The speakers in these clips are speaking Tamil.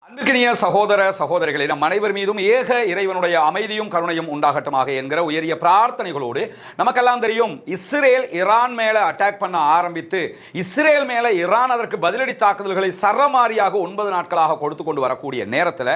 அன்பிற்கினிய சகோதர சகோதரிகளே, நம் அனைவர் மீதும் ஏக இறைவனுடைய அமைதியும் கருணையும் உண்டாகட்டுமாக என்கிற உயரிய பிரார்த்தனைகளோடு, நமக்கெல்லாம் தெரியும் இஸ்ரேல் ஈரான் மேல அட்டாக் பண்ண ஆரம்பித்து இஸ்ரேல் மேல ஈரான் அதற்கு பதிலடி தாக்குதல்களை சரமாரியாக 9 நாட்களாக கொடுத்து கொண்டு வரக்கூடிய நேரத்தில்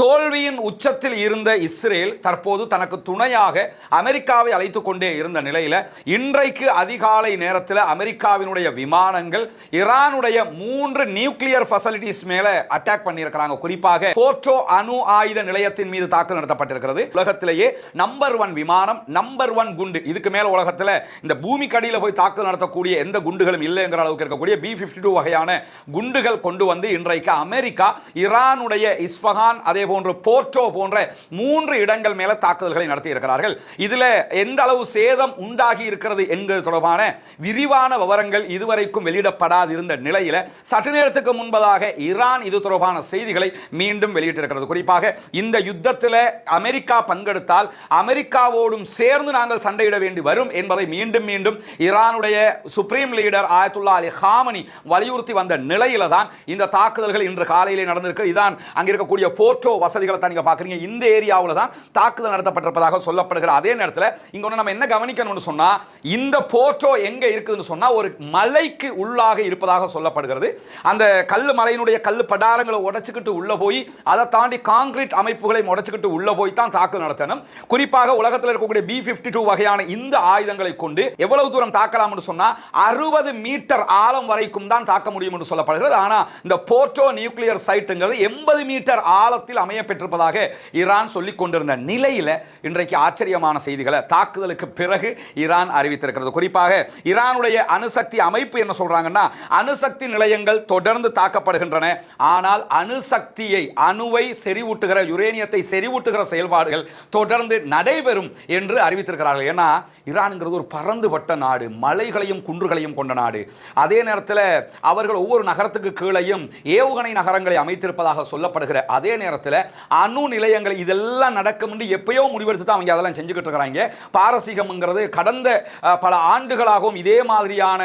தோல்வியின் உச்சத்தில் இருந்த இஸ்ரேல் தற்போது தனக்கு துணையாக அமெரிக்காவை அழைத்துக் கொண்டே இருந்த நிலையில் இன்றைக்கு அதிகாலை நேரத்தில் அமெரிக்காவினுடைய விமானங்கள் ஈரானுடைய 3 நியூக்ளியர் ஃபெசிலிட்டிஸ் மேல அட்டாக் பண்ணியிருக்கிறாங்க. குறிப்பாக போர்ட்டோ அணு ஆயுத நிலையத்தின் மீது தாக்குதல் நடத்தப்பட்டிருக்கிறது. உலகத்திலேயே நம்பர் 1 விமானம், நம்பர் 1 குண்டு. இதுக்கு மேல உலகத்தில் இந்த பூமிக்கு அடியில் போய் தாக்குதல் நடத்தக்கூடிய எந்த குண்டுகளும் இல்லைங்கிற அளவுக்கு இருக்கக்கூடிய B-52 வகையான குண்டுகள் கொண்டு வந்து இன்றைக்கு அமெரிக்கா ஈரானுடைய இஸ்ஃபஹான் அதே போன்று போர்ட்டோ போன்ற 3 இடங்கள் மேல தாக்குதல்களை நடத்தி இருக்கிறார்கள். இதுல எந்த அளவு சேதம் உண்டாகி இருக்கிறது என்பது தொடர்பான விரிவான விவரங்கள் இதுவரைக்கும் வெளியிடப்படாது இருந்த நிலையில சற்று நேரத்துக்கு முன்பதாக ஈரான் இது தொடர்பான செய்திகளை மீண்டும் வெளியிட்டிருக்கிறது. குறிப்பாக இந்த யுத்தத்தில் அமெரிக்கா பங்கெடுத்தால் அமெரிக்காவோடும் சேர்ந்து நாங்கள் சண்டையிட வேண்டி வரும் என்பதை மீண்டும் மீண்டும் ஈரானுடைய சுப்ரீம் லீடர் ஆயத்துல்லா அலி காமனி வலியுறுத்தி வந்த நிலையில தான் இந்த தாக்குதல்கள் இன்று காலையிலே நடந்திருக்கு. இதான் அங்க இருக்கக்கூடிய போர்ட்டோ வசதிகளை தான் நீங்க பாக்குறீங்க. இந்த ஏரியாவில் தான் தாக்குதல் நடத்தப்பட்டிருப்பதாக சொல்லப்படுகிற அதே நேரத்தில் இங்க நம்ம என்ன கவனிக்கணும்னு சொன்னா, இந்த போர்ட்டோ எங்க இருக்குதுன்னு சொன்னா ஒரு மலைக்கு உள்ளாக இருப்பதாக சொல்லப்படுகிறது. அந்த கல்லு மலையினுடைய கல்லு படாரங்களை உடைச்சுக்கிட்டு உள்ள போய் அதை தாண்டி கான்கிரீட் அமைப்புகளை உடைச்சுக்கிட்டு உள்ள போய் தான் தாக்குதல் நடத்தணும். குறிப்பாக உலகத்தில் இருக்கக்கூடிய B-52 வகையான இந்த ஆயுதங்களை கொண்டு எவ்வளவு தூரம் தாக்கலாம் என்று சொன்னா 60 மீட்டர் ஆழம் வரைக்கும் தான் தாக்க முடியும் என்று சொல்லப்படுகிறது. ஆனா இந்த போர்ட்டோ நியூக்ளியர் சைட்டுங்கிறது 80 மீட்டர் ஆழத்தில் அமைய பெற்றிருப்பதாக ஈரான் சொல்லிக் கொண்டிருந்த நிலையில் இன்றைக்கு ஆச்சரியமான செய்திகளை தாக்குதலுக்கு பிறகு ஈரான் அறிவித்திருக்கிறது. குறிப்பாக ஈரானுடைய அணுசக்தி அமைப்பு என்ன சொல்றாங்கன்னா, அணுசக்தி நிலையங்கள் தொடர்ந்து தாக்கப்படுகின்றன, ஆனால் அணுசக்தியை அணுவை செறிவூட்டுகிற யுரேனியத்தை செறிவூட்டுகிற செயல்பாடுகள் தொடர்ந்து நடைபெறும் என்று அறிவித்திருக்கிறார்கள். ஏன்னா ஈரான்ங்கிறது ஒரு பரந்துபட்ட நாடு, மலைகளையும் குன்றுகளையும் கொண்ட நாடு. அதே நேரத்தில் அவர்கள் ஒவ்வொரு நகரத்துக்கு கீழையும் ஏவுகணை நகரங்களை அமைத்திருப்பதாக சொல்லப்படுகிற அதே நேரத்தில் அணு நிலையங்கள் இதெல்லாம் நடக்கும் என்று எப்பயோ முடிவெடுத்து தான் அவங்க அதெல்லாம் செஞ்சுக்கிட்டு இருக்காங்க. பாரசீகம்ங்கிறது கடந்த பல ஆண்டுகளாகவும் இதே மாதிரியான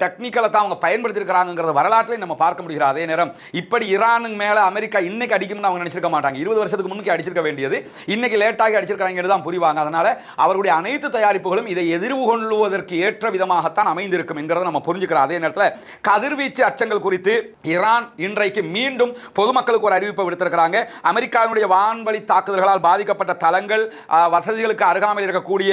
டெக்னிக்கலை தான் அவங்க பயன்படுத்தி இருக்கிறாங்கிறது வரலாற்றை நம்ம பார்க்க முடிகிறது. அதே நேரம் இப்படி ஈரானுக்கு மேல அமெரிக்கா இன்னைக்கு அடிக்கும்னு அவங்க நினைச்சிருக்க மாட்டாங்க. 20 வருஷத்துக்கு முன்னுக்கு அடிச்சிருக்க வேண்டியது இன்னைக்கு லேட்டாகி அடிச்சிருக்காங்க தான் புரிவாங்க. அதனால அவருடைய அனைத்து தயாரிப்புகளும் இதை எதிர்கொள்வதற்கு ஏற்ற விதமாகத்தான் அமைந்திருக்கும் என்கிறத நம்ம புரிஞ்சுக்கிறோம். அதே நேரத்தில் கதிர்வீச்சு அச்சங்கள் குறித்து ஈரான் இன்றைக்கு மீண்டும் பொதுமக்களுக்கு ஒரு அறிவிப்பை விடுத்திருக்கிறாங்க. அமெரிக்காவினுடைய வான்வழி தாக்குதல்களால் பாதிக்கப்பட்ட தளங்கள், வசதிகளுக்கு அருகாமையில் இருக்கக்கூடிய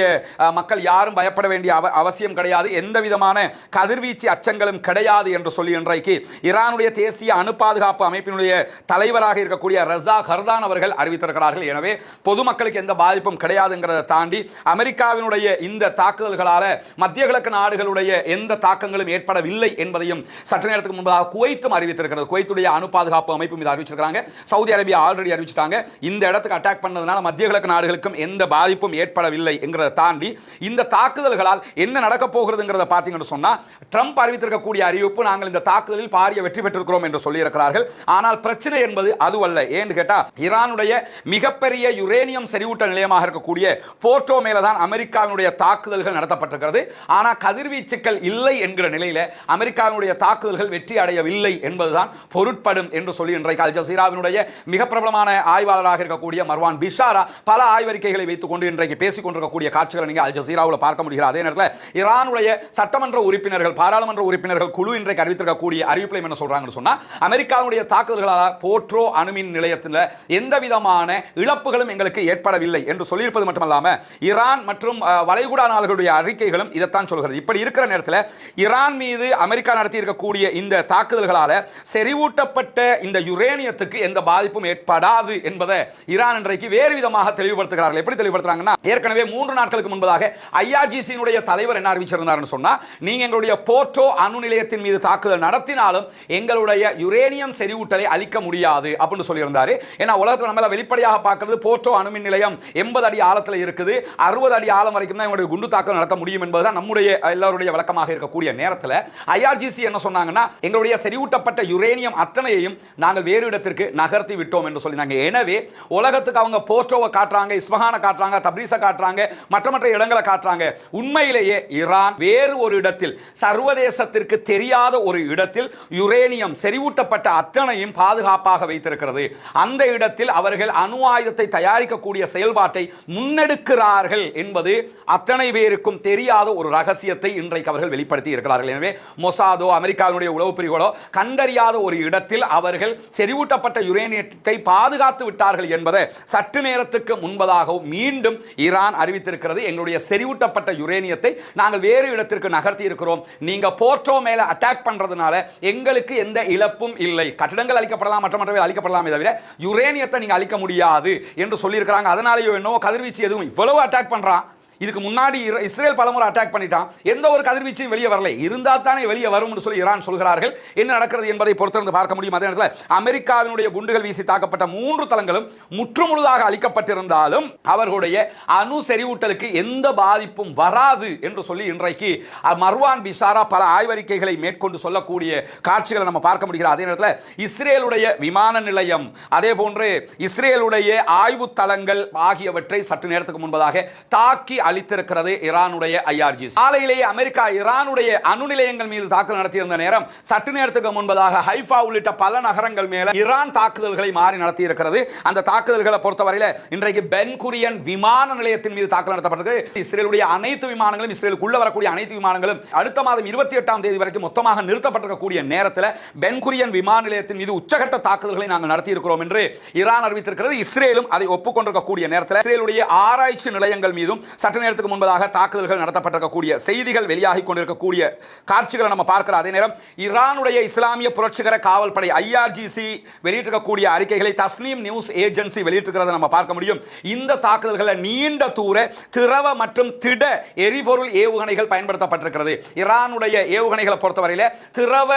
மக்கள் யாரும் பயப்பட வேண்டிய அவசியம் கிடையாது, எந்த விதமான கதிர்வீச்சு அச்சங்களும் கிடையாது என்று சொல்லி இன்றைக்கு ஈரானுடைய தேசிய அணு பாதுகாப்பு அமைப்பினுடைய தலைவராக இருக்கக்கூடிய ரஸா கர்தான் அவர்கள் அறிவித்திருக்கிறார்கள். எனவே பொதுமக்களுக்கு எந்த பாதிப்பும் கிடையாதுங்கிறதை தாண்டி அமெரிக்காவினுடைய இந்த தாக்குதல்களால மத்திய கிழக்கு நாடுகளுடைய எந்த தாக்கங்களும் ஏற்படவில்லை என்பதையும் சற்று நேரத்துக்கு முன்பதாக குவைத்தும் அறிவித்திருக்கிறது. குவைத்துடைய அணு பாதுகாப்பு அமைப்பு மீது அறிவிச்சிருக்காங்க. சவுதி அரேபியா ஆல்ரெடி அறிவிச்சிட்டாங்க. இந்த இடத்துக்கு அட்டாக் பண்ணதுனால மத்திய கிழக்கு நாடுகளுக்கும் எந்த பாதிப்பும் ஏற்படவில்லை என்கிறதை தாண்டி இந்த தாக்குதல்களால் என்ன நடக்க போகிறதுங்கிறத பார்த்தீங்கன்னு சொன்னா, ட்ரம்ப் அறிவித்திருக்கக்கூடிய அறிவிப்பு நாங்கள் இந்த தாக்குதலில் பாரிய வெற்றி பெற்றிருக்கிறோம் என்று சொல்லி இருக்கிறார்கள். ஆனால் பிரச்சனை என்பது அதுவல்ல. ஏன்னு கேட்டா ஈரானுடைய மிகப்பெரிய யுரேனியம் செறிவூட்ட நிலையமாக இருக்கக்கூடிய போர்ட்டோ மேலதான் அமெரிக்காவினுடைய தாக்குதல்கள் நடத்தப்பட்டிருக்கிறது. ஆனால் கதிர்வீச்சுக்கள் இல்லை என்கிற நிலையில அமெரிக்காவினுடைய தாக்குதல்கள் வெற்றி அடையவில்லை என்பதுதான் பொருட்படும் என்று சொல்லி இன்றைக்கு அல் ஜசீராவினுடைய மிக பிரபலமான ஆய்வாளராக இருக்கக்கூடிய மர்வான் பிஷாரா பல ஆய்வறிக்கைகளை வைத்துக் கொண்டு இன்றைக்கு பேசிக் கொண்டிருக்கக்கூடிய காட்சிகளை நீங்க அல் ஜசீராவில் பார்க்க முடிகிறது. அதே நேரத்தில் ஈரானுடைய சட்டமன்ற உறுப்பினர்கள், பாராளுமன்ற உறுப்பினர்கள் குழு இன்றைக்கு அறிவித்திருக்கக்கூடிய அறிவிப்பில் என்ன சொல்றாங்கன்னு சொன்னா, அமெரிக்காவுடைய தாக்குதல்களால் போர்ட்டோ அணுமின் நிலையத்தில் எந்த விதமான இழப்புகளும் எங்களுக்கு ஏற்படவில்லை என்று சொல்லியிருப்பது மட்டுமல்லாம ஈரான் மற்றும் வளைகுடா நாடுகளுடைய அறிக்கைகளும் இதைத்தான் சொல்கிறது. இப்படி இருக்கிற நேரத்தில் ஈரான் மீது அமெரிக்கா நடத்தி இருக்கக்கூடிய இந்த தாக்குதல்களால் செறிவூட்டப்பட்ட இந்த யுரேனியத்துக்கு எந்த பாதிப்பும் ஏற்படாது என்பதை ஈரான் இன்றைக்கு வேறு விதமாக தெளிவுபடுத்துகிறார்கள். எப்படி தெளிவுபடுத்துறாங்கன்னா, ஏற்கனவே 3 நாட்களுக்கு முன்பதாக IRGC தலைவர் என்ன அறிவிச்சிருந்தார் சொன்னா, நீங்க எங்களுடைய போர்ட்டோ அணு நிலையத்தின் மீது தாக்குதல் நடத்தினாலும் எங்களுடைய யுரேனியம் செறிவூட்டலை அழிக்க முடியாது அப்படின்னு சொல்லியிருந்தாரு. ஏன்னா உலகத்தில் நம்ம வெளிப்படையாக பார்க்கிறது போர்ட்டோ அணுமின் நிலையம் 80 அடி ஆழத்தில் இருக்குது, 60 அடி ஆழம் வரைக்கும் தான் இவங்களுடைய குண்டு தாக்குதல் நடத்த முடியும் என்பதுதான் நம்முடைய எல்லாருடைய விளக்கமாக இருக்கக்கூடிய நேரத்தில் IRGC என்ன சொன்னாங்கன்னா, எங்களுடைய செறிவூட்டப்பட்ட யுரேனியம் அத்தனையையும் நாங்கள் வேறு இடத்திற்கு நகர்த்தி விட்டோம் என்று சொல்லினாங்க. எனவே உலகத்துக்கு அவங்க போர்ட்டோவை காட்டுறாங்க, இஸ்ஃபஹானை காட்டுறாங்க, தப்ரீஸை காட்டுறாங்க, மற்ற இடங்களை காட்டுறாங்க. உண்மையிலேயே ஈரான் வேறு ஒரு இடத்தில், சர்வதேசத்திற்கு தெரியாத ஒரு இடத்தில் யுரேனியம் செறிவூட்டப்பட்ட அத்தனையும் பாதுகாப்பாக பாதுகாப்பாக வைத்திருக்கிறது. அந்த இடத்தில் அவர்கள் அணு ஆயுதத்தை தயாரிக்கக்கூடிய செயல்பாட்டை முன்னெடுக்கிறார்கள் என்பது அத்தனை பேருக்கும் தெரியாத ஒரு ரகசியத்தை இன்றைக்கு அவர்கள் வெளிப்படுத்தி இருக்கிறார்கள். எனவே மொசாதோ அமெரிக்காவினுடைய உளவு பிரிவுகளோ கண்டறியாத ஒரு இடத்தில் அவர்கள் செறிவூட்டப்பட்ட யுரேனியத்தை பாதுகாத்து விட்டார்கள் என்பதை சற்று நேரத்துக்கு முன்பதாகவும் மீண்டும் ஈரான் அறிவித்திருக்கிறது. எங்களுடைய செறிவூட்டப்பட்ட யுரேனியத்தை நாங்கள் வேறு இடத்திற்கு நகர்த்தி இருக்கிறோம். நீங்க போர்ட்டோ மேல அட்டாக் பண்றதுனால எங்களுக்கு எந்த இழப்பும் இல்லை. கட்டடங்கள் அழிக்கப்படலாம், மற்றவை அழிக்கப்படலாமே தவிர யுரேனியத்தை நீங்க அழிக்க முடியாது என்று சொல்லியிருக்கிறாங்க. அதனாலேயோ என்னவோ கதிர்வீச்சு எதுவும் இவ்வளவு அட்டாக் பண்றான். இதுக்கு முன்னாடி இஸ்ரேல் பலமுறை அட்டாக் பண்ணிட்டான், எந்த ஒரு கதிர்வீச்சும் வெளியே வரல. இருந்தா தானே வெளியே வரும் சொல்லி ஈரான் சொல்கிறார்கள். என்ன நடக்கிறது என்பதை பொறுத்திருந்து பார்க்க முடியும். அதே நேரத்தில் அமெரிக்காவினுடைய குண்டுகள் வீசி தாக்கப்பட்ட 3 தளங்களும் முற்றுமுழுதாக அளிக்கப்பட்டிருந்தாலும் அவர்களுடைய அணு செறிவூட்டலுக்கு எந்த பாதிப்பும் வராது என்று சொல்லி இன்றைக்கு மர்வான் பிஷாரா பல ஆய்வறிக்கைகளை மேற்கொண்டு சொல்லக்கூடிய காட்சிகளை நம்ம பார்க்க முடிகிறது. அதே நேரத்தில் இஸ்ரேலுடைய விமான நிலையம், அதே போன்று இஸ்ரேலுடைய ஆய்வு தளங்கள் ஆகியவற்றை சற்று நேரத்துக்கு முன்பதாக தாக்கி அளித்திருக்கிறது ஈரானுடைய ஐஆர்ஜி. காலையிலேயே அமெரிக்கா ஈரானுடைய அணு நிலையங்கள் மீது தாக்குதல் நடத்தியிருந்த நேரம் சற்று நேரத்துக்கு முன்பதாக ஹைஃபா உள்ளிட்ட பல நகரங்கள் மேல ஈரான் தாக்குதல்களை மாறி நடத்தி இருக்கிறது. அந்த தாக்குதல்களை பொறுத்தவரையில் இன்றைக்கு பென் குரியன் விமான நிலையத்தின் மீது தாக்குதல் நடத்தப்பட்டது. இஸ்ரேலுடைய அனைத்து விமானங்களும், இஸ்ரேலுக்குள்ள வரக்கூடிய அனைத்து விமானங்களும் அடுத்த மாதம் 28ஆம் தேதி வரைக்கும் மொத்தமாக நிறுத்தப்பட்டிருக்கக்கூடிய நேரத்தில் பென் குரியன் விமான நிலையத்தின் மீது உச்சகட்ட தாக்குதல்களை நாங்கள் நடத்தி இருக்கிறோம் என்று ஈரான் அறிவித்திருக்கிறது. இஸ்ரேலும் அதை ஒப்புக்கொண்டிருக்கக்கூடிய நேரத்தில் இஸ்ரேலுடைய ஆராய்ச்சி நிலையங்கள் மீதும் சற்று நேரத்துக்கு முன்பதாக தாக்குதல்கள் நடத்தப்பட்டிருக்கக்கூடிய செய்திகள் வெளியாகி கொண்டிருக்கக்கூடிய காட்சிகளை நம்ம பார்க்கிறோம். அதே நேரம் ஈரானுடைய இஸ்லாமிய புரட்சிகர காவல் படை ஐஆர்ஜிசி வெளியிட்டிருக்கக்கூடிய அறிக்கைகளை தஸ்னீம் நியூஸ் ஏஜென்சி வெளியிட்டிருக்கிறத நம்ம பார்க்க முடியும். இந்த தாக்குதல்களை நீண்ட தூர திரவ மற்றும் திட எரிபொருள் ஏவுகணைகள் பயன்படுத்தப்பட்டிருக்கிறது. ஈரானுடைய ஏவுகணைகளை பொறுத்தவரையில் திரவ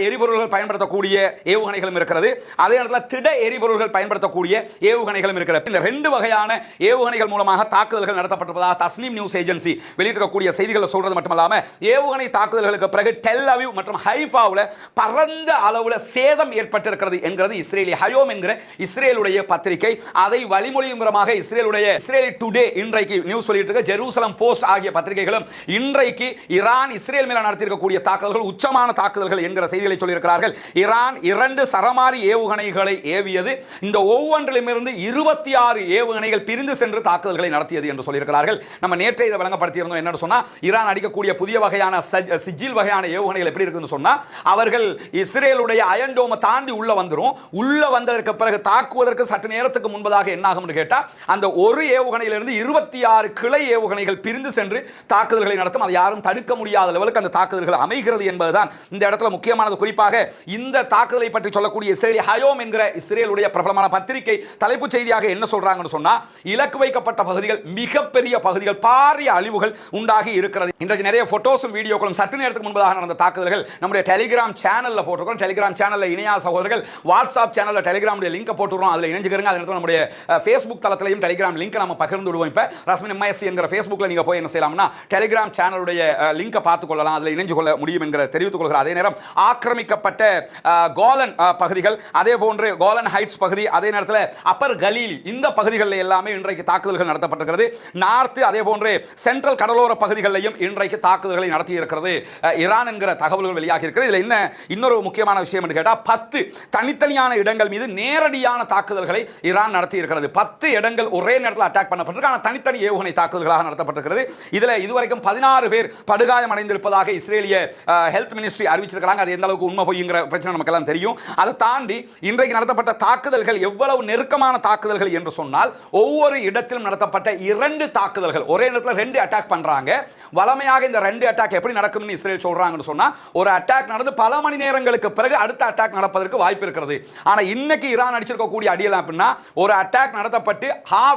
எரிபொருள்கள் பயன்படுத்தக்கூடிய ஏவுகணைகளும் இருக்கிறது. அதே நேரத்தில் திட எரிபொருள்கள் பயன்படுத்தக்கூடிய ஏவுகணைகளும் இருக்கிறது. இந்த 2 வகையான ஏவுகணைகள் மூலமாக தாக்குதல்கள் நடத்தப்பட்டிருப்பதாக தஸ்னீம் நியூஸ் ஏஜென்சி வெளியிட்டிருக்கக்கூடிய செய்திகளை சொல்றது மட்டுமல்லாம ஏவுகணை தாக்குதல்களுக்கு பிறகு டெல் அவீவ் மற்றும் ஹைஃபாவுல பரந்த அளவுல சேதம் ஏற்பட்டிருக்கிறது என்கிறது இஸ்ரேலி ஹயோம் என்கிற இஸ்ரேலுடைய பத்திரிகை. அதை வழிமொழியுமாக இஸ்ரேலி டுடே இன்றைக்கு நியூஸ் சொல்லிட்டு ஜெருசலம் போஸ்ட் ஆகிய பத்திரிகைகளும் இன்றைக்கு ஈரான் இஸ்ரேல் மேல நடத்தியிருக்கக்கூடிய தாக்குதல்கள் உச்சமான தாக்குதல்கள் என்கிற செய்திகளை சொல்லியிருக்கிறார்கள். ஈரான் 2 சரமாரி ஏவுகணைகளை ஏவியது. இந்த ஒவ்வொன்றிலுமிருந்து 26 ஏவுகணைகள் பிரிந்து சென்று தாக்குதல்களை நடத்தியது என்று சொல்லியிருக்கிறார்கள். நம்ம நேற்றை இதை வழங்கப்படுத்தியிருந்தோம். என்ன சொன்னா ஈரான் அடிக்கக்கூடிய புதிய வகையான சிஜில் வகையான ஏவுகணைகள் எப்படி இருக்குன்னு சொன்னா அவர்கள் இஸ்ரேலுடைய அயன் டோமை தாண்டி உள்ள வந்துரும். உள்ள வந்ததற்கு பிறகு தாக்குவதற்கு சற்று நேரத்துக்கு முன்பதாக என்ன ஆகும்னு கேட்டா அந்த ஒரு ஏவுகணையிலிருந்து 26 கிளை ஏவுகணைகள் பிரிந்து சென்று தாக்குதல்களை நடத்தும். அதை யாரும் தடுக்க முடியாத லெவலுக்கு அந்த தாக்குதல்கள் அமைகிறது என்பதுதான் இந்த இடத்துல முக்கியமானது. குறிப்பாக இந்த தாக்குதலை பற்றி சொல்லக்கூடிய இஸ்ரேலி ஹயோம் என்கிற இஸ்ரேலுடைய பிரபலமான பத்திரிகை தலைப்புச் செய்தியாக என்ன சொல்றாங்கன்னு சொன்னா இலக்கு வைக்கப்பட்ட பகுதிகள் மிகப்பெரிய பகுதிகள் பாரிய அழிவுகள் உண்டாகி இருக்கிறது. இன்றைக்கு நிறைய போட்டோஸும் வீடியோக்களும் சற்று நேரத்துக்கு முன்பதாக நடந்த தாக்குதல்கள் நம்முடைய டெலிகிராம் சேனல்ல போட்டுக்கிறோம். டெலிகிராம் சேனல்ல இணையா சகோதரர்கள் வாட்ஸ்அப் சேனல்ல டெலிகிராமுடைய லிங்க் போட்டுறோம். அதுல இணைஞ்சுக்கிறங்க. அதே நேரத்தில் நம்முடைய ஃபேஸ்புக் தளத்திலையும் டெலிகிராம் லிங்க் நம்ம பகிர்ந்து விடுவோம். இப்ப ரஸ்மின் எம்ஐஎஸ்சி என்கிற ஃபேஸ்புக்ல நீங்க போய் என்ன செய்யலாம்னா டெலிகிராம் சேனலுடைய லிங்கை பார்த்துக் கொள்ளலாம். அதுல இணைஞ்சு கொள்ள முடியும் என்கிற தெரிவித்துக் கொள்கிறார். அதே நேரம் ஆக்கிரமிக்கப்பட்ட கோலன் பகுதிகள், அதே போன்று கோலன் ஹைட்ஸ் பகுதி, அதே நேரத்தில் அப்பர் கலீலி இந்த பகுதிகளில் எல்லாமே இன்றைக்கு தாக்குதல்கள் நடத்தப்பட்டிருக்கிறது. நார்த் அதே போன்று சென்ட்ரல் கடலோர பகுதிகளிலும் இன்றைக்கு தாக்குதல்களை நடத்தி இருக்கிறது ஈரான் என்கிற தகவல்கள் வெளியாகி இருக்கிறது. இதுல என்ன இன்னொரு முக்கியமான விஷயம் என்று கேட்டா 10 தனித்தனியான இடங்கள் மீது நேரடியான தாக்குதல்களை ஈரான் நடத்தி இருக்கிறது. 10 இடங்கள் ஒரே நேரத்தில் அட்டாக் பண்ணப்பட்டிருக்கு. ஆனால் தனித்தனி ஏவுகணை தாக்குதல்களாக நடத்தப்பட்டிருக்கிறது. இதுல இதுவரைக்கும் 16 பேர் படுகாயம் அடைந்திருப்பதாக இஸ்ரேலிய ஹெல்த் மினிஸ்ட்ரி அறிவிச்சிருக்கிறாங்க. அது எந்த அளவுக்கு உண்மை பொய்ங்கிற பிரச்சனை நமக்கு எல்லாம் தெரியும். அதை தாண்டி இன்றைக்கு நடத்தப்பட்ட தாக்குதல்கள் எவ்வளவு நெருக்கமான தாக்குதல்கள் என்று சொன்னால் ஒவ்வொரு இடத்திலும் நடத்தப்பட்ட 2 தாக்குதல்கள் ஒரே நேரத்தில் 2 அட்டாக் பண்றாங்க. வளமையாக இந்த 2 அட்டாக் எப்படி நடக்கும்னு இஸ்ரேல் சொல்றாங்கன்னு சொன்னா ஒரு அட்டாக் நடந்து பல மணி நேரங்களுக்கு பிறகு அடுத்த அட்டாக் நடப்பதற்கு வாய்ப்பு இருக்கிறது. ஆனா இன்னைக்கு ஈரான் அடிச்சிருக்கக்கூடிய அடியெல்லாம் அப்படின்னா ஒரு அட்டாக் நடத்தப்பட்டு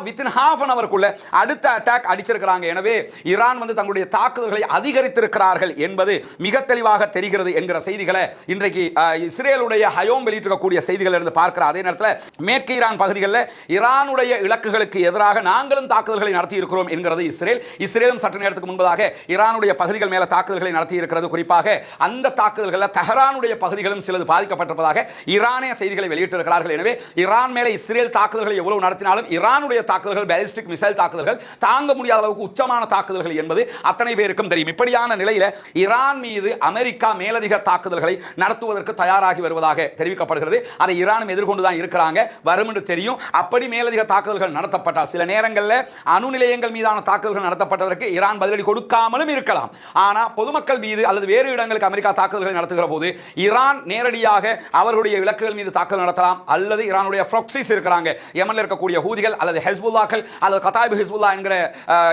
வித்தின் ஹாஃப் அன் அவருக்குள்ள அடுத்த அட்டாக் அடிச்சிருக்கிறாங்க. எனவே ஈரான் தங்களுடைய தாக்குதல்களை அதிகரித்திருக்கிறார்கள் என்பது மிக தெளிவாக தெரிகிறது என்கிற செய்திகளை இன்றைக்கு இஸ்ரேலுடைய ஹயோம் வெளியிட்டிருக்கக்கூடிய செய்திகள் இருந்து பார்க்கிற அதே நேரத்தில் மேற்கு ஈரான் பகுதிகளில் ஈரானுடைய இலக்குகளுக்கு எதிராக நாங்களும் தாக்குதல்களை நடத்தி இருக்கிறோம் என்கிறது இருக்கிறது இஸ்ரேல். இஸ்ரேலும் சற்று நேரத்துக்கு முன்பதாக ஈரானுடைய பகுதிகள் மேல தாக்குதல்களை நடத்தி இருக்கிறது. குறிப்பாக அந்த தாக்குதல்களில் தெஹரானுடைய பகுதிகளும் சிலது பாதிக்கப்பட்டிருப்பதாக ஈரானிய செய்திகளை வெளியிட்டிருக்கிறார்கள். எனவே ஈரான் மேல இஸ்ரேல் தாக்குதல்களை எவ்வளவு நடத்தினாலும் ஈரானுடைய தாக்குதல்கள் பாலிஸ்டிக் மிசைல் தாக்குதல்கள் தாங்க முடியாத அளவுக்கு உச்சமான தாக்குதல்கள் என்பது அத்தனை பேருக்கும் தெரியும். இப்படியான நிலையில ஈரான் மீது அமெரிக்கா மேலதிக தாக்குதல்களை நடத்துவதற்கு தயாராகி வருவதாக தெரிவிக்கப்படுகிறது. அதை ஈரானும் எதிர்கொண்டுதான் இருக்கிறாங்க, வரும் என்று தெரியும். அப்படி மேலதிக தாக்குதல்கள் நடத்தப்பட்டால் சில நேரங்களில் அணு நிலையங்கள் மீதான தாக்குதல்கள் நடத்தப்பட்டதற்கு ஈரான் பதிலடி கொடுக்காமலும் இருக்கலாம். ஆனா பொதுமக்கள் மீது அல்லது வேறு இடங்களுக்கு அமெரிக்கா தாக்குதல்களை நடத்துகிற போது ஈரான் நேரடியாக அவர்களுடைய இலக்குகள் மீது தாக்குதல் நடத்தலாம். அல்லது ஈரானுடைய ப்ராக்ஸிஸ் இருக்கிறாங்க, யமன்ல இருக்கக்கூடிய ஹூதிகள் அல்லது ஹெஸ்புல்லாக்கள் அல்லது கதாயிப் ஹிஸ்புல்லா என்கிற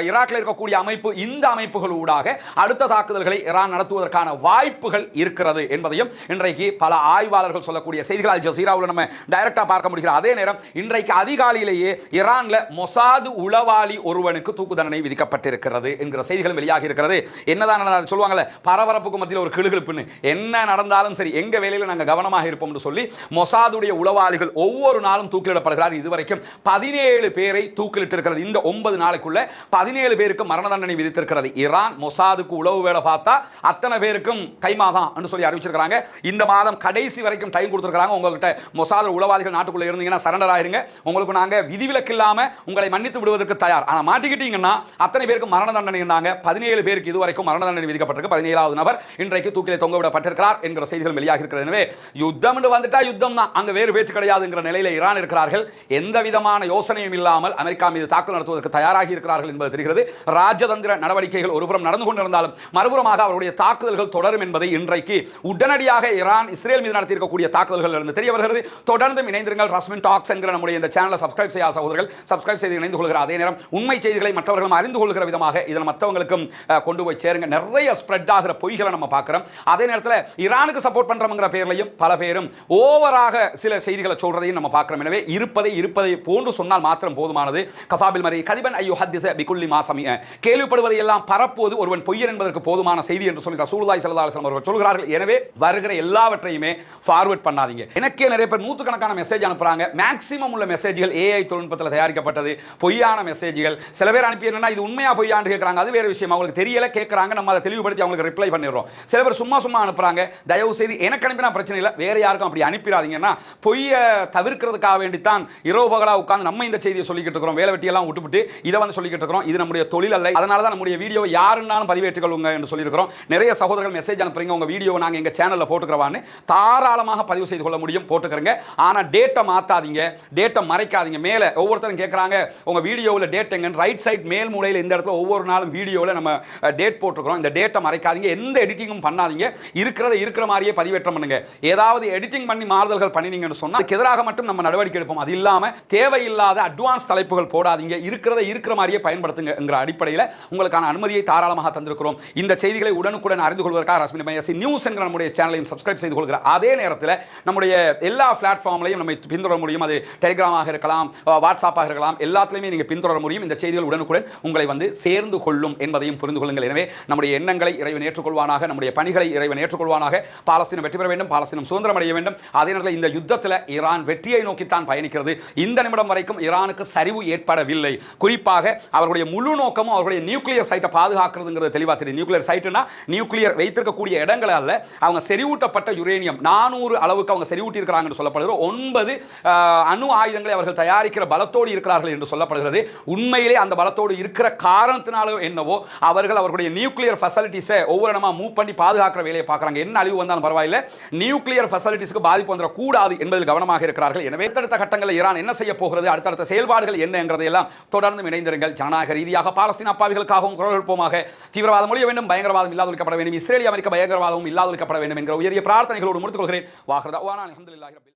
ஈராக்ல இருக்கக்கூடிய அமைப்பு, இந்த அமைப்புகள் ஊடாக அடுத்த தாக்குதல்களை ஈரான் நடத்துவதற்கான வாய்ப்புகள் இருக்கிறது என்பதையும் இன்றைக்கு பல ஆய்வாளர்கள் சொல்லக்கூடிய செய்திகள் அல் ஜசீராவில் நம்ம டைரக்டா பார்க்க முடிகிறது. அதே நேரம் இன்றைக்கு அதிகாலையிலேயே ஈரான்ல மொசாது உளவாளி ஒருவனுக்கு தூக்கு தண்டனை விதிக்கப்பட்டிருக்கிறது என்கிற செய்திகள் வெளியாகி இருக்கிறது. என்னதான் சொல்லுவாங்கல்ல, பரபரப்புக்கு மத்தியில் ஒரு கிளுகிழுப்புன்னு, என்ன நடந்தாலும் சரி எங்க வேலையில நாங்கள் கவனமாக இருப்போம் என்று சொல்லி மொசாதுடைய உளவாளிகள் ஒவ்வொரு நாளும் தூக்கிலிடப்படுகிறார். இதுவரைக்கும் 17 பேரை தூக்கிலிட்டிருக்கிறது. இந்த 9 நாளுக்குள்ள 17 பேருக்கு மரண தண்டனை விதித்திருக்கிறது. ஈரான் மொசாதுக்கு உளவு வேலை பார்த்தா அத்தனை பேருக்கும் கைமாதான் என்று சொல்லி அறிவிச்சிருக்காங்க. இந்த மாதம் கடைசி வரைக்கும் டைம் கொடுத்திருக்காங்க. உங்ககிட்ட மொசாது உளவாளிகள் நாட்டுக்குள்ள இருந்தீங்கன்னா சரண்டர் ஆயிருங்க, உங்களுக்கு நாங்க விதிவிலக்கு இல்லாம உங்களை மன்னித்து விடுவதற்கு தயார். ஆனா மாட்டிக்கிட்டீங்கன்னா அத்தனை பேருக்கு மரண தண்டனை. 17 பேருக்கு இதுவரைக்கும் மரண தண்டனை விதிக்கப்பட்டிருக்கு. 17வது நபர் இன்றைக்கு தூக்கிலே தொங்க விடப்பட்டிருக்கிறார் என்கிற செய்திகள் வெளியாகி இருக்கிறது. எனவே யுத்தம் வந்துட்டா யுத்தம் தான், அங்க வேறு பேச்சு கிடையாதுங்கிற நிலையில ஈரான் இருக்கிறார்கள். எந்த விதமான யோசனையும் இல்லாமல் அமெரிக்கா மீது தாக்குதல் நடத்துவதற்கு தயாராகி இருக்கிறார்கள் என்பது தெரிகிறது. ராஜதந்திர நடவடிக்கைகள் ஒருபுறம் நடந்து கொண்டிருந்தாலும் மறுபுறமாக அவருடைய தாக்குதல்கள் தொடரும் என்பதை இன்றைக்கு உடனடியாக ஈரான் இஸ்ரேல் மீது நடத்தியிருக்கக்கூடிய தாக்குதல்கள் இருந்து தெரிய வருகிறது. தொடர்ந்து இணைந்திருங்கள். ரஸ்மின் டாக்ஸ் என்கிற நம்முடைய இந்த சேனலை சப்ஸ்கிரைப் செய்ய சகோதரர்கள் சப்ஸ்கிரைப் செய்து இணைந்து கொள்கிற அதே நேரம் உண்மை செய்திகளை மற்றவர்களும் அறிந்து கொள்கிற விதமாக இதில் மற்றவங்களுக்கும் கொண்டு போய் சேருங்க. நிறைய ஸ்ப்ரெட் ஆகிற பொய்களை நம்ம பார்க்கிறோம். அதே நேரத்தில் ஈரானுக்கு சப்போர்ட் பண்றவங்கிற பேர்லையும் பல பேரும் ஓவராக சில செய்திகளை சொல்றதையும் நம்ம பார்க்கிறோம். எனவே இருப்பதை போன்று சொன்னால் மாத்திரம் போதுமானது. கஃபாபில் மரி கதிபன் ஐயோ ஹத்திஸ பிகுல்லி மா சமிஅ, கேள்விப்படுவதை எல்லாம் பரப்புவது ஒருவன் பொய்யன் என்பதற்கு போதுமான செய்தி என்று சொல்லி ரசூலுல்லாஹி ஸல்லல்லாஹு அலைஹி வஸல்லம் அவர்கள் சொல்கிறார்கள். எனவே வருகிற எல்லாவற்றையுமே ஃபார்வர்ட் பண்ணாதீங்க. எனக்கே நிறைய பேர் நூற்றுக்கணக்கான மெசேஜ் அனுப்புறாங்க. மேக்ஸிமம் உள்ள மெசேஜ்கள் ஏஐ தொழில்நுட்பத்தில் தயாரிக்கப்பட்டது, பொய்யான மெசேஜ்கள். சில பேர் அனுப்பி என்னன்னா இது உண்மையா பொய்யான்னு கேட்கறாங்க. அது வேற விஷயம், அவங்களுக்கு தெரியல கேட்கறாங்க, நம்ம அதை தெளிவுபடுத்தி அவங்களுக்கு ரிப்ளை பண்ணிடுறோம். சில பேர் சும்மா அனுப்புறாங்க. தயவு செய்து எனக்கு அனுப்பினா பிரச்சனை இல்லை, வேற யாருக்கும் அப்படி அனுப்பிடாதீங்கன்னா பொய்யை தவிர்க்கிறதுக்காக வேண்டித்தான் இரவு பகலா உட்கார்ந்து நம்ம இந்த செய்தியை சொல்லிக்கிட்டு இருக்கிறோம். வேலை வெட்டி எல்லாம் விட்டுவிட்டு இதை வந்து சொல்லிக்கிட்டு இருக்கிறோம். இது நம்முடைய தொழில் அல்ல. அதனால தான் நம்முடைய வீடியோ யாருன்னாலும் பதிவேற்றுக்கொள்ளுங்க என்று சொல்லியிருக்கிறோம். நிறைய சகோதரர்கள் மெசேஜ் அனுப்புறீங்க, உங்க வீடியோ நாங்கள் எங்க சேனலில் போட்டுக்கிறவான்னு தாராளமாக பதிவு செய்து கொள்ள முடியும், போட்டுக்கிறங்க. ஆனா டேட்டை மாத்தாதீங்க, டேட்டை மறைக்காதீங்க. மேல ஒவ்வொருத்தரும் கேட்கறாங்க உங்க வீடியோவில் டேட் எங்க, ரைட் சைட் மேல் மூலையில் இந்த இடத்துல ஒவ்வொரு நாளும் வீடியோவில் நம்ம டேட் போட்டுக்கிறோம். இந்த டேட்டை மறைக்காதீங்க, எந்த எடிட்டிங்கும் பண்ணாதீங்க, இருக்கிற மாதிரியே பதிவேற்றம் பண்ணுங்க. ஏதாவது எடிட்டிங் பண்ணி மாறுதல்கள் பண்ணினீங்கன்னு சொன்னா அதுக்கு எதிராக மட்டும் நம்ம நடவடிக்கை எடுப்போம். அது இல்லாம தேவையில்லாத அட்வான்ஸ் தலைப்புகள் போடாதீங்க, இருக்கிற மாதிரியே பயன்படுத்துங்கிற அடிப்படையில் உங்களுக்கான அனுமதியை தாராளமாக தந்திருக்கிறோம். இந்த செய்திகளை உடனுக்குடன் அறிந்து கொள்வதற்காக ரஸ்மின் மையசி நியூஸ் என்கிற நம்முடைய சேனலையும் சப்ஸ்கிரைப் செய்து கொள்கிற அதே நேரத்தில் நம்முடைய எல்லா பிளாட்ஃபார்ம்லையும் நம்ம பின்தொடர முடியும். அது டெலிகிராமாக இருக்கலாம், வாட்ஸ்அப்பாக இருக்கலாம், எல்லாத்திலுமே நீங்க பின்தொடர முடியும். இந்த செய்திகள் உடனுக்குடன் உங்களை வந்து சேர்ந்து கொள்ளும் என்பதையும் புரிந்து கொள்ளுங்கள். எனவே நம்முடைய எண்ணங்களை இறைவன் ஏற்றுக்கொள்வானாக, நம்முடைய பணிகளை இறைவன் ஏற்றுக்கொள்வானாக. பாலஸ்தீனம் வெற்றி பெற வேண்டும், பாலஸ்தீனம் சுதந்திரம் அடைய வேண்டும். அதே நேரத்தில் இந்த யுத்தத்தில் ஈரான் வெற்றியை நோக்கித்தான் பயணிக்கிறது. இந்த நிமிடம் வரைக்கும் ஈரானுக்கு சரிவு ஏற்படவில்லை. குறிப்பாக அவர்களுடைய முழு நோக்கமும் அவர்களுடைய நியூக்ளியர் சைட்டை பாதுகாக்கிறதுங்கிறது தெளிவாக தெரியும். நியூக்ளியர் சைட்டுனா நியூக்ளியர் வைத்திருக்கக்கூடிய இடங்கள் அல்ல, அவங்க செறிவூட்டப்பட்ட யுரேனியம் 400 அளவுக்கு அவங்க செறிவூட்டி இருக்கிறாங்க சொல்லப்படுகிறது. 9 அணு ஆயுதங்களை அவர்கள் தயாரிக்கிற பலத்தோடு இருக்கிறார்கள் என்று சொல்லப்படுகிறது. உண்மையிலே அந்த பலத்தோடு இருக்கிற காரணத்தினாலோ என்னவோ அவர்கள் அவர்களுடைய நியூக்ளியர் ஃபெசிலிட்டிஸை ஒவ்வொரு இடமா மூவ் பண்ணி பாதுகாக்கிற வேலையை பார்க்கறாங்க. என்ன அழிவு வந்தாலும் பரவாயில்லை, நியூக்ளியர் ஃபெசிலிட்டிஸ்க்கு பாதிப்பு வந்துடக்கூடாது என்பதில் கவனமாக இருக்கிறார்கள். எனவே அடுத்த கட்டங்களில் ஈரான் என்ன செய்ய போகிறது, அடுத்தடுத்த செயல்பாடுகள் என்ன என்கிறதையெல்லாம் தொடர்ந்து இணைந்திருங்கள். ஜனநாயக ரீதியாக பாலஸ்தீன அப்பாவிகளுக்காகவும் குரல் எழுப்போமாக. தீவிரவாதம் ஒழிய வேண்டும், பயங்கரவாதம் இல்லாதொழிக்கப்பட வேண்டும், இஸ்ரேலிய அமெரிக்க பயங்கரவாதம் இல்லாதொழிக்கப்பட வேண்டும் என்கிற உயரிய பிரார்த்தனைகளோடு முடித்துக் கொள்கிறேன். வாஹ்ரதா வானா அல்ஹம்துலில்லாஹி ரப்பில்